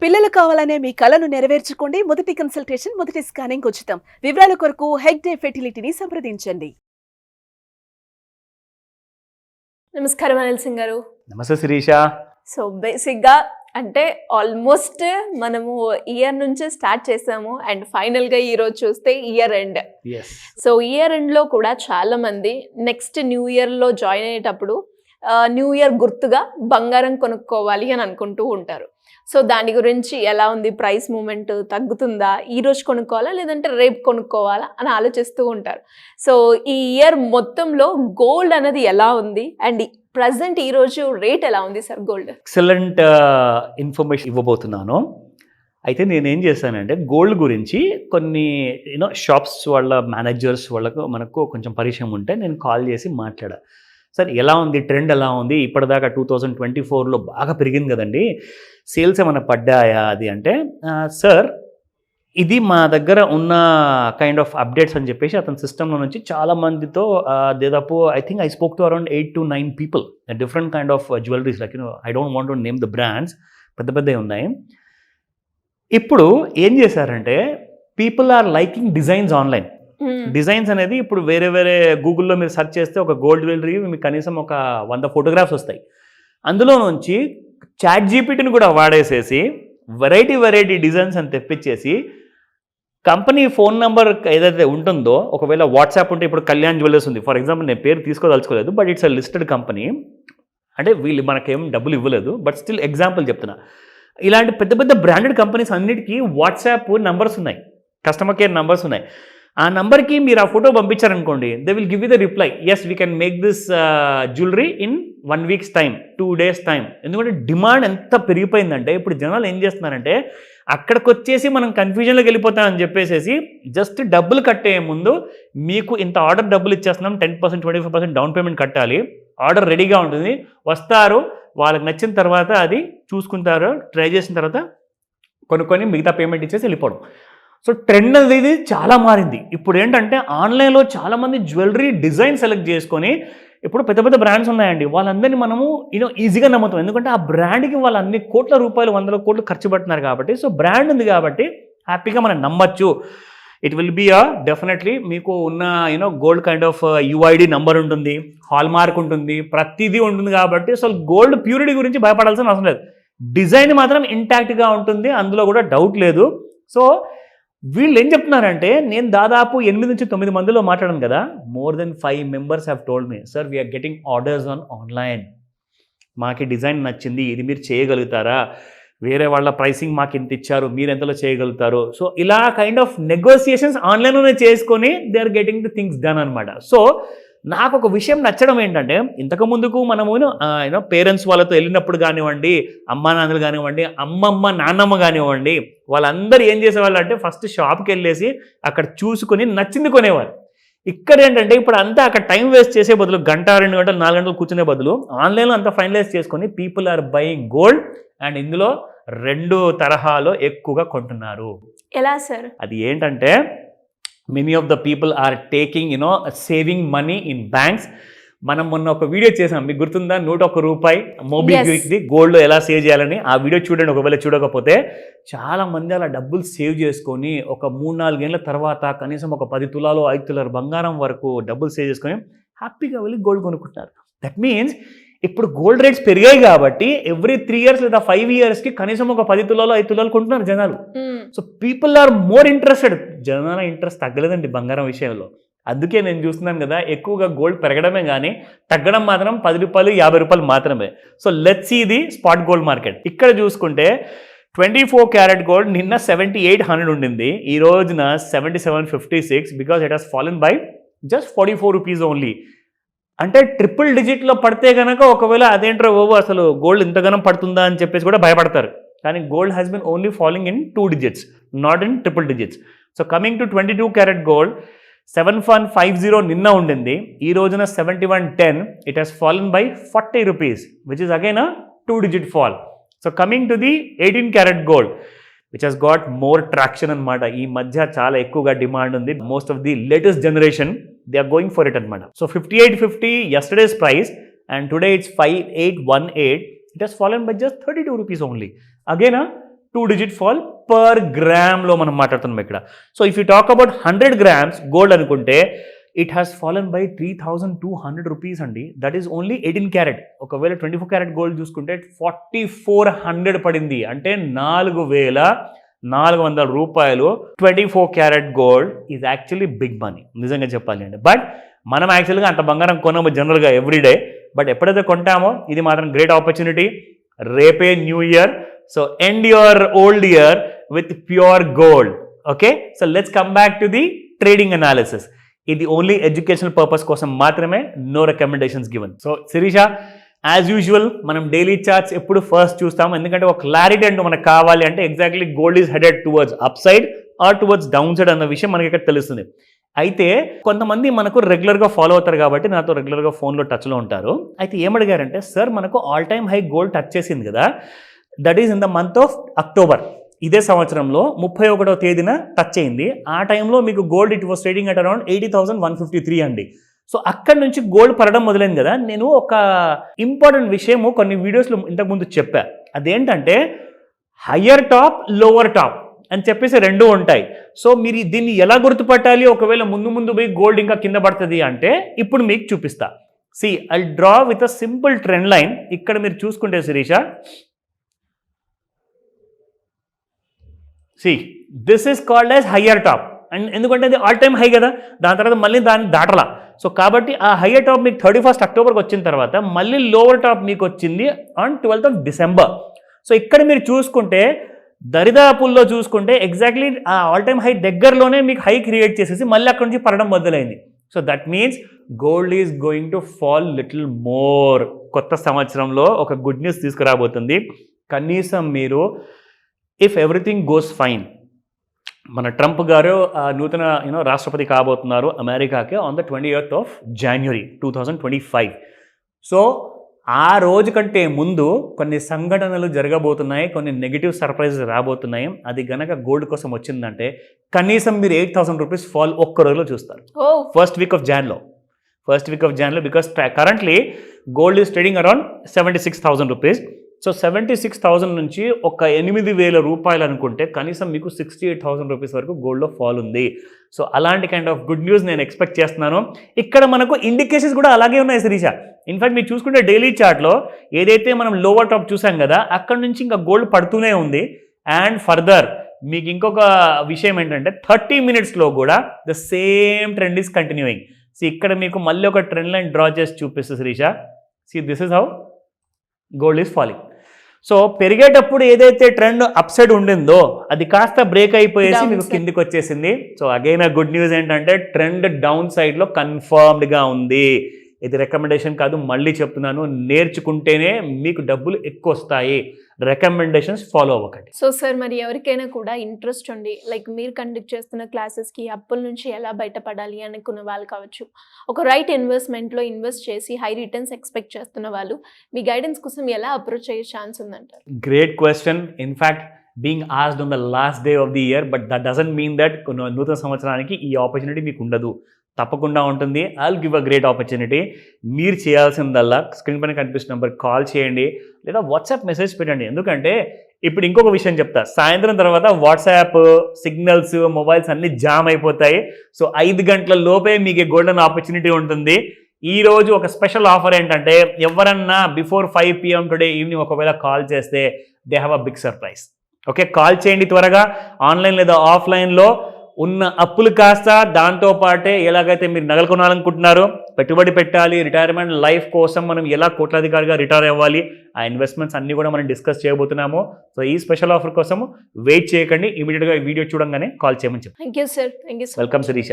పిల్లలు కావాలనే మీ కలను నెరవేర్చుకోండి. మొదటి కన్సల్టేషన్, మొదటి స్కానింగ్ ఉచితం. వివరాల కొరకు హెగ్డే ఫెర్టిలిటీని సంప్రదించండి. నమస్కారం అనిల్ సింగ్ గారు. నమస్తే శిరీష. సో బేసిక్గా అంటే ఆల్మోస్ట్ మనము ఇయర్ నుంచే స్టార్ట్ చేసాము అండ్ ఫైనల్గా ఈరోజు చూస్తే ఇయర్ ఎండ్. సో ఇయర్ ఎండ్లో కూడా చాలా మంది నెక్స్ట్ న్యూ ఇయర్లో జాయిన్ అయ్యేటప్పుడు న్యూ ఇయర్ గుర్తుగా బంగారం కొనుక్కోవాలి అని అనుకుంటూ ఉంటారు. సో దాని గురించి ఎలా ఉంది, ప్రైస్ మూమెంట్ తగ్గుతుందా, ఈ రోజు కొనుక్కోవాలా లేదంటే రేపు కొనుక్కోవాలా అని ఆలోచిస్తూ ఉంటారు. సో ఈ ఇయర్ మొత్తంలో గోల్డ్ అనేది ఎలా ఉంది అండ్ ప్రజెంట్ ఈ రోజు రేట్ ఎలా ఉంది సార్ గోల్డ్? ఎక్సలెంట్ ఇన్ఫర్మేషన్ ఇవ్వబోతున్నాను. అయితే నేనేం చేశానంటే గోల్డ్ గురించి కొన్ని షాప్స్ వాళ్ళ మేనేజర్స్ వాళ్ళకు మనకు కొంచెం పరిచయం ఉంటే నేను కాల్ చేసి మాట్లాడా. సార్ ఎలా ఉంది, ట్రెండ్ ఎలా ఉంది, ఇప్పటిదాకా 2024లో బాగా పెరిగింది కదండి, సేల్స్ ఏమైనా పడ్డాయా అది అంటే, సార్ ఇది మా దగ్గర ఉన్న కైండ్ ఆఫ్ అప్డేట్స్ అని చెప్పేసి అతని సిస్టంలో నుంచి చాలా మందితో దాదాపు I spoke to around 8 to 9 people different kind of jewelleries, like I don't want to name the brands, పెద్ద పెద్దవి ఉన్నాయి. ఇప్పుడు ఏం చేశారంటే people are liking designs online. Designs అనేది ఇప్పుడు వేరే వేరే గూగుల్లో మీరు సెర్చ్ చేస్తే ఒక గోల్డ్ జ్యువెలరీ మీకు కనీసం ఒక 100 ఫోటోగ్రాఫ్స్ వస్తాయి. అందులో నుంచి చాట్ జీపీటీని కూడా వాడేసేసి వెరైటీ డిజైన్స్ అని తెప్పించేసి కంపెనీ ఫోన్ నెంబర్ ఏదైతే ఉంటుందో, ఒకవేళ వాట్సాప్ ఉంటే ఇప్పుడు కళ్యాణ్ జ్యువెలర్స్ ఉంది ఫర్ ఎగ్జాంపుల్, నేను పేరు తీసుకోదలుచుకోలేదు, but it's a listed company. అంటే వీళ్ళు మనకేం డబ్బులు ఇవ్వలేదు, బట్ స్టిల్ ఎగ్జాంపుల్ చెప్తున్నా. ఇలాంటి పెద్ద పెద్ద బ్రాండెడ్ కంపెనీస్ అన్నిటికీ వాట్సాప్ నంబర్స్ ఉన్నాయి, కస్టమర్ కేర్ నంబర్స్ ఉన్నాయి. ఆ నంబర్కి మీరు ఆ ఫోటో పంపించారనుకోండి, they will give you the reply, yes we can make this jewellery in 1 week's time, 2 days time. ఎందుకంటే డిమాండ్ ఎంత పెరిగిపోయిందంటే ఇప్పుడు జనాలు ఏం చేస్తున్నారంటే అక్కడికి వచ్చేసి మనం కన్ఫ్యూజన్లోకి వెళ్ళిపోతామని చెప్పేసి జస్ట్ డబ్బులు కట్టే ముందు మీకు ఇంత ఆర్డర్ డబ్బులు ఇచ్చేస్తున్నాం, 10% 25% డౌన్ పేమెంట్ కట్టాలి, ఆర్డర్ రెడీగా ఉంటుంది, వస్తారు, వాళ్ళకి నచ్చిన తర్వాత అది చూసుకుంటారు, ట్రై చేసిన తర్వాత కొనుక్కొని మిగతా పేమెంట్ ఇచ్చేసి వెళ్ళిపోవడం. సో ట్రెండ్ అనేది చాలా మారింది. ఇప్పుడు ఏంటంటే ఆన్లైన్లో చాలామంది జ్యువెలరీ డిజైన్ సెలెక్ట్ చేసుకొని, ఇప్పుడు పెద్ద పెద్ద బ్రాండ్స్ ఉన్నాయండి, వాళ్ళందరినీ మనము ఈజీగా నమ్ముతాం. ఎందుకంటే ఆ బ్రాండ్కి వాళ్ళు అన్ని కోట్ల రూపాయలు 100 కోట్లు ఖర్చు పెడుతున్నారు కాబట్టి. సో బ్రాండ్ ఉంది కాబట్టి హ్యాపీగా మనం నమ్మచ్చు. ఇట్ విల్ బీ డెఫినెట్లీ మీకు ఉన్న gold kind of UID number ఉంటుంది, హాల్ మార్క్ ఉంటుంది, ప్రతిదీ ఉంటుంది కాబట్టి అసలు గోల్డ్ ప్యూరిటీ గురించి భయపడాల్సిన అవసరం లేదు. డిజైన్ మాత్రం ఇంటాక్ట్గా ఉంటుంది, అందులో కూడా డౌట్ లేదు. సో వీళ్ళు ఏం చెప్తున్నారంటే, నేను దాదాపు 8 నుంచి 9 మందిలో మాట్లాడాను కదా, more than 5 members have told me, sir we are getting orders on online, మాకు డిజైన్ నచ్చింది, ఇది మీరు చేయగలుగుతారా, వేరే వాళ్ళ ప్రైసింగ్ మాకు ఇంత ఇచ్చారు, మీరు ఎంతలో చేయగలుగుతారు. సో ఇలా కైండ్ ఆఫ్ నెగోసియేషన్స్ ఆన్లైన్లోనే చేసుకొని they are getting the things done అనమాట. సో నాకు ఒక విషయం నచ్చడం ఏంటంటే, ఇంతకు ముందుకు మనము పేరెంట్స్ వాళ్ళతో వెళ్ళినప్పుడు కానివ్వండి, అమ్మా నాన్నలు కానివ్వండి, అమ్మమ్మ నాన్నమ్మ కానివ్వండి, వాళ్ళందరూ ఏం చేసేవాళ్ళు అంటే ఫస్ట్ షాప్కి వెళ్ళేసి అక్కడ చూసుకొని నచ్చింది కొనేవారు. ఇక్కడ ఏంటంటే ఇప్పుడు అంతా అక్కడ టైం వేస్ట్ చేసే బదులు 1 గంట 2 గంటలు 4 గంటలు కూర్చునే బదులు ఆన్లైన్లో అంతా ఫైనలైజ్ చేసుకొని people are buying gold. And ఇందులో 2 తరహాలో ఎక్కువగా కొంటున్నారు. ఎలా సార్? అది ఏంటంటే many of the people are taking saving money in banks. మనం మొన్న ఒక వీడియో చేసాం, మీకు గుర్తుందా, 101 రూపాయి మోబిక్విక్ది గోల్డ్లో ఎలా సేవ్ చేయాలని. ఆ వీడియో చూడండి ఒకవేళ చూడకపోతే. చాలా మంది అలా డబ్బులు సేవ్ చేసుకొని ఒక 3-4 ఏళ్ళ తర్వాత కనీసం ఒక 10 తులాలు 5 తులాలు బంగారం వరకు డబ్బులు సేవ్ చేసుకొని హ్యాపీగా వెళ్ళి గోల్డ్ కొనుక్కుంటున్నారు. దట్ మీన్స్ ఇప్పుడు గోల్డ్ రేట్స్ పెరిగాయి కాబట్టి ఎవ్రీ 3 years లేదా 5 yearsకి కనీసం ఒక 10 తులాలు 5 తులాలు కొంటున్నారు జనాలు. So people are more interested. జనాల ఇంట్రెస్ట్ తగ్గలేదండి బంగారం విషయంలో. అందుకే నేను చూస్తున్నాను కదా, ఎక్కువగా గోల్డ్ పెరగడమే కానీ తగ్గడం మాత్రం 10 రూపాయలు 50 రూపాయలు మాత్రమే. So let's see the spot gold market. ఇక్కడ చూసుకుంటే 24 క్యారెట్ గోల్డ్ నిన్న 7800 ఉండింది, ఈ రోజున 7756, because it has fallen by just 44 rupees only. అంటే ట్రిపుల్ డిజిట్లో పడితే కనుక ఒకవేళ అదేంట్రో అసలు గోల్డ్ ఇంతగానం పడుతుందా అని చెప్పేసి కూడా భయపడతారు. కానీ gold has been only following in 2 digits, not in triple digits. So coming to 22 carat gold 7150 నిన్న ఉండింది, ఈ రోజున 7110. It has fallen by 40 rupees, which is again a 2 digit fall. So coming to the 18 carat gold which has got more traction అనమాట. ఈ మధ్య చాలా ఎక్కువగా demand ఉంది. Most of the latest generation they are going for it అనమాట. So 5850 yesterday's price and today it's 5818. It has fallen by just 32 rupees only. Again a 2-digit fall per గ్రామ్లో మనం మాట్లాడుతున్నాం ఇక్కడ. So if you talk about 100 grams gold అనుకుంటే it has fallen by 3,200 rupees అండి. That is only 18 carat. ఒకవేళ 24 carat gold చూసుకుంటే 4,400 పడింది. అంటే 4,400 రూపాయలు 24 carat gold is actually big money నిజంగా చెప్పాలి అండి. బట్ మనం యాక్చువల్గా అంత బంగారం కొనము జనరల్గా ఎవ్రీడే. బట్ ఎప్పుడైతే కొంటామో ఇది మాత్రం గ్రేట్ ఆపర్చునిటీ. రేపే new year. So end your old year with pure gold. Okay, so let's come back to the trading analysis. ఇది ఓన్లీ ఎడ్యుకేషనల్ పర్పస్ కోసం మాత్రమే, no recommendations given. So Sirisha, as usual మనం daily charts ఎప్పుడు first చూస్తాం, ఎందుకంటే ఒక clarity అంటూ మనకు కావాలి అంటే exactly gold is headed towards upside or towards downside అన్న విషయం మనకి ఇక్కడ తెలుస్తుంది. అయితే కొంతమంది మనకు రెగ్యులర్గా ఫాలో అవుతారు కాబట్టి నాతో రెగ్యులర్గా ఫోన్లో టచ్లో ఉంటారు. అయితే ఏమడిగారంటే, సార్ మనకు all time high gold touch చేసింది కదా, that is in the month of October. ఇదే సంవత్సరంలో 31వ తేదీన టచ్ అయింది. ఆ టైంలో మీకు gold it was trading at around 80,153 అండి. సో అక్కడి నుంచి గోల్డ్ పడడం మొదలైంది కదా. నేను ఒక ఇంపార్టెంట్ విషయము కొన్ని వీడియోస్లో ఇంతకుముందు చెప్పా. అదేంటంటే హయ్యర్ టాప్ లోవర్ టాప్ అని చెప్పేసి రెండు ఉంటాయి. సో మీరు దీన్ని ఎలా గుర్తుపట్టాలి, ఒకవేళ ముందు పోయి గోల్డ్ ఇంకా కింద పడుతుంది అంటే ఇప్పుడు మీకు చూపిస్తా. See I draw with a simple trend line. ఇక్కడ మీరు చూసుకుంటే Sirisha, see this is called as higher top. And ఎందుకంటే అది ఆల్ టైమ్ హై కదా, దాని తర్వాత మళ్ళీ దాన్ని దాటలా. సో కాబట్టి ఆ హయ్యర్ టాప్ మీకు 31st అక్టోబర్కి వచ్చిన తర్వాత మళ్ళీ లోవర్ టాప్ మీకు వచ్చింది ఆన్ 12th డిసెంబర్. సో ఇక్కడ మీరు చూసుకుంటే దరిదాపుల్లో చూసుకుంటే ఎగ్జాక్ట్లీ ఆ ఆల్ టైమ్ హై దగ్గరలోనే మీకు హై క్రియేట్ చేసేసి మళ్ళీ అక్కడ నుంచి పడడం మొదలైంది. So that means gold is going to fall little more. కొత్త సంవత్సరంలో ఒక గుడ్ న్యూస్ తీసుకురాబోతుంది. కనీసం మీరు ఇఫ్ ఎవ్రీథింగ్ గోస్ ఫైన్, మన ట్రంప్ గారు నూతన రాష్ట్రపతి కాబోతున్నారు అమెరికాకి on the 28th of January 2025. So ఆ రోజు కంటే ముందు కొన్ని సంఘటనలు జరగబోతున్నాయి, కొన్ని నెగిటివ్ సర్ప్రైజెస్ రాబోతున్నాయి. అది గనక గోల్డ్ కోసం వచ్చిందంటే కనీసం మీరు 8,000 రూపీస్ ఫాల్ ఒక్క రోజులో చూస్తారు. ఫస్ట్ వీక్ ఆఫ్ జాన్లో because currently gold is trading around 76,000 rupees. So 76,000 నుంచి ఒక 8,000 రూపాయలు అనుకుంటే కనీసం మీకు 68,000 రూపీస్ వరకు గోల్డ్లో ఫాల్ ఉంది. సో అలాంటి కైండ్ ఆఫ్ గుడ్ న్యూస్ నేను ఎక్స్పెక్ట్ చేస్తున్నాను. ఇక్కడ మనకు ఇండికేషన్స్ కూడా అలాగే ఉన్నాయి శిరీష. ఇన్ఫాక్ట్ మీరు చూసుకుంటే డైలీ చార్ట్లో ఏదైతే మనం లోవర్ టాప్ చూసాం కదా, అక్కడ నుంచి ఇంకా గోల్డ్ పడుతూనే ఉంది. అండ్ ఫర్దర్ మీకు ఇంకొక విషయం ఏంటంటే 30 minutesలో కూడా the same trend is continuing. So ఇక్కడ మీకు మళ్ళీ ఒక ట్రెండ్ లైన్ డ్రా చేసి చూపిస్తుంది Shirisha. See this is how gold is falling. So పెరిగేటప్పుడు ఏదైతే ట్రెండ్ అప్ సైడ్ ఉండిందో అది కాస్త బ్రేక్ అయిపోయేసి మీకు కిందికి వచ్చేసింది. సో అగైన్ ఆ గుడ్ న్యూస్ ఏంటంటే ట్రెండ్ డౌన్ సైడ్లో కన్ఫర్మ్డ్గా ఉంది. ఇది రికమెండేషన్ కాదు, మళ్ళీ చెప్తున్నాను, నేర్చుకుంటేనే మీకు డబ్బులు ఎక్కువ వస్తాయి. రికమెండేషన్స్ ఫాలో అవ్వకండి. సో సార్, మరి ఎవరికైనా కూడా ఇంట్రెస్ట్ ఉండి లైక్ మీరు కండక్ట్ చేస్తున్న క్లాసెస్కి అప్పుల నుంచి ఎలా బయటపడాలి అనుకున్న వాళ్ళు కావచ్చు, ఒక రైట్ ఇన్వెస్ట్మెంట్లో ఇన్వెస్ట్ చేసి హై రిటర్న్స్ ఎక్స్పెక్ట్ చేస్తున్న వాళ్ళు మీ గైడెన్స్ కోసం ఎలా అప్రోచ్ అయ్యే ఛాన్స్ ఉందంటారు? Great question. In fact being asked on the last day of the year, but that doesn't mean that నూతన సంవత్సరానికి ఈ ఆపర్చునిటీ మీకు ఉండదు. తప్పకుండా ఉంటుంది. I'll give a great opportunity. మీరు చేయాల్సిందల్లా స్క్రీన్ పైన కనిపిస్తున్న నెంబర్ కాల్ చేయండి లేదా వాట్సాప్ మెసేజ్ పెట్టండి. ఎందుకంటే ఇప్పుడు ఇంకొక విషయం చెప్తా, సాయంత్రం తర్వాత వాట్సాప్ సిగ్నల్స్ మొబైల్స్ అన్ని జామ్ అయిపోతాయి. సో 5 గంటల లోపే మీకు గోల్డెన్ ఆపర్చునిటీ ఉంటుంది. ఈ రోజు ఒక స్పెషల్ ఆఫర్ ఏంటంటే ఎవరన్నా బిఫోర్ 5 PM టుడే ఈవినింగ్ ఒకవేళ కాల్ చేస్తే they have a big surprise. Okay, call చేయండి త్వరగా. ఆన్లైన్ లేదా ఆఫ్లైన్లో ఉన్న అప్పులు కాస్త దాంతోపాటే ఎలాగైతే మీరు నగలు కొనాలనుకుంటున్నారో, పెట్టుబడి పెట్టాలి, రిటైర్మెంట్ లైఫ్ కోసం మనం ఎలా కోట్లాధికారిగా రిటైర్ అవ్వాలి, ఆ ఇన్వెస్ట్మెంట్స్ అన్నీ కూడా మనం డిస్కస్ చేయబోతున్నాము. సో ఈ స్పెషల్ ఆఫర్ కోసం వెయిట్ చేయకండి, ఇమీడియట్గా ఈ వీడియో చూడంగానే కాల్ చేయమని చెప్పండి. Thank you sir. Thank you. Welcome Sirisha.